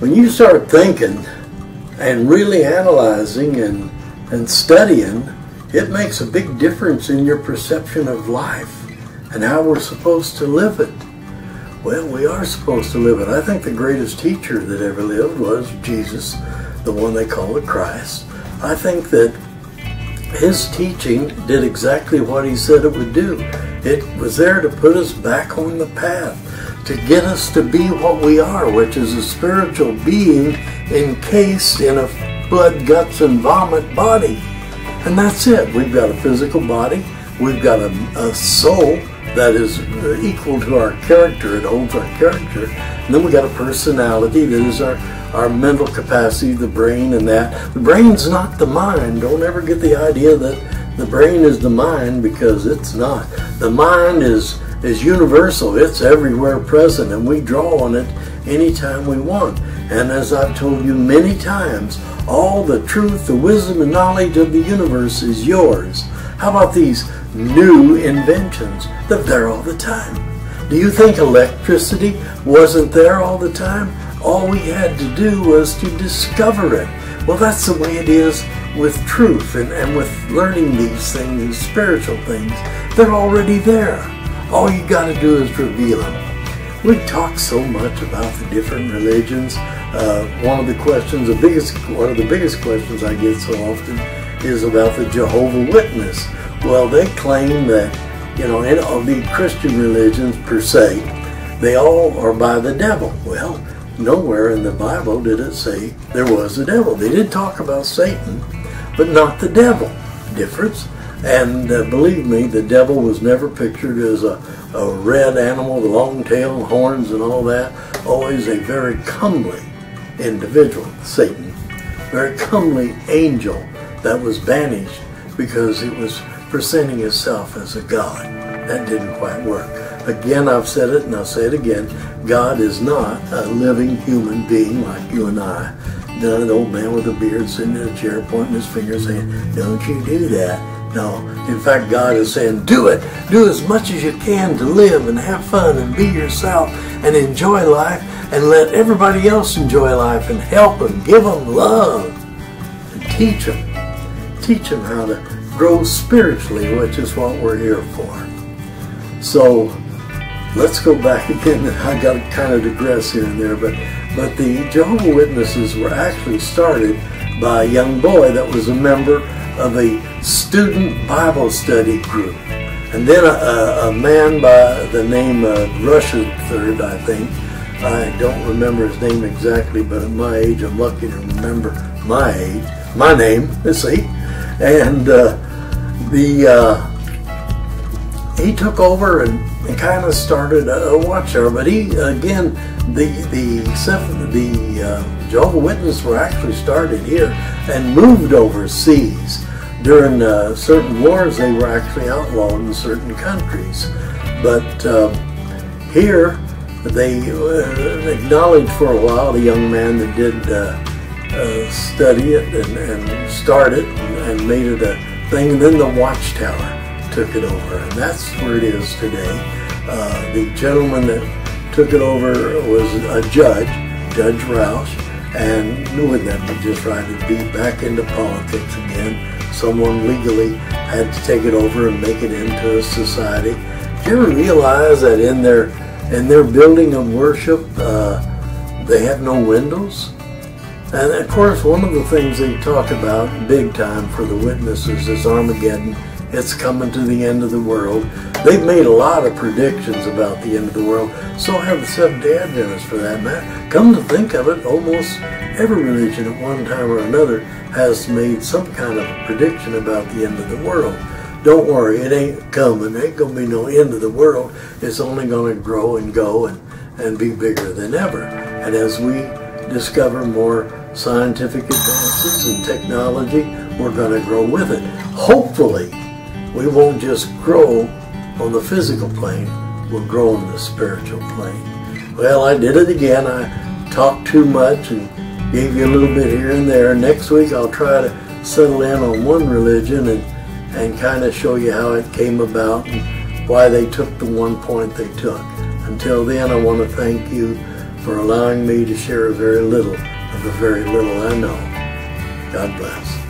When you start thinking and really analyzing and studying, it makes a big difference in your perception of life and how we're supposed to live it. Well, we are supposed to live it. I think the greatest teacher that ever lived was Jesus, the one they call the Christ. I think that his teaching did exactly what he said it would do. It was there to put us back on the path, to get us to be what we are, which is a spiritual being encased in a blood, guts, and vomit body. And that's it. We've got a physical body. We've got a soul that is equal to our character. It holds our character. And then we've got a personality that is our mental capacity, the brain, and that. The brain's not the mind. Don't ever get the idea that the brain is the mind, because it's not. The mind is universal. It's everywhere present, and we draw on it anytime we want. And as I've told you many times, all the truth, the wisdom, and knowledge of the universe is yours. How about these new inventions? They're there all the time. Do you think electricity wasn't there all the time? All we had to do was to discover it. Well, that's the way it is with truth and with learning these things, these spiritual things. They're already there. All you got to do is reveal them. We talk so much about the different religions. One of the biggest questions I get so often is about the Jehovah's Witnesses. Well, they claim that, in all the Christian religions per se, they all are by the devil. Well, nowhere in the Bible did it say there was a devil. They did talk about Satan, but not the devil. Difference. And believe me, the devil was never pictured as a red animal with a long tail and horns and all that. Always a very comely individual, Satan. Very comely angel that was banished because it was presenting itself as a god. That didn't quite work. Again, I've said it and I'll say it again. God is not a living human being like you and I. Not an old man with a beard sitting in a chair pointing his finger saying, "Don't you do that." No, in fact, God is saying, do it. Do as much as you can to live and have fun and be yourself and enjoy life, and let everybody else enjoy life and help them, give them love, and teach them. Teach them how to grow spiritually, which is what we're here for. So let's go back again. I got to kind of digress here and there, but the Jehovah's Witnesses were actually started by a young boy that was a member of a student Bible study group. And then a man by the name of Rushford, I think. I don't remember his name exactly, but at my age, I'm lucky to remember my name, see? And he took over and kind of started a watchtower. But he, again, the Jehovah's Witnesses were actually started here and moved overseas. During certain wars, they were actually outlawed in certain countries. But here, they acknowledged for a while the young man that did study it and start it and made it a thing. And then the watchtower took it over, and that's where it is today. The gentleman that took it over was a judge, Judge Roush, and wouldn't that be just right to be back into politics again? Someone legally had to take it over and make it into a society. Do you ever realize that in their building of worship, they have no windows? And of course, one of the things they talk about big time for the witnesses is Armageddon. It's coming to the end of the world. They've made a lot of predictions about the end of the world. So have the Seventh-day Adventists, for that matter. Come to think of it, almost every religion at one time or another has made some kind of a prediction about the end of the world. Don't worry, it ain't coming. There ain't going to be no end of the world. It's only going to grow and go and be bigger than ever. And as we discover more scientific advances and technology, we're going to grow with it. Hopefully, we won't just grow on the physical plane, we'll grow on the spiritual plane. Well, I did it again. I talked too much and gave you a little bit here and there. Next week I'll try to settle in on one religion and kind of show you how it came about and why they took the one point they took. Until then, I want to thank you for allowing me to share a very little of the very little I know. God bless.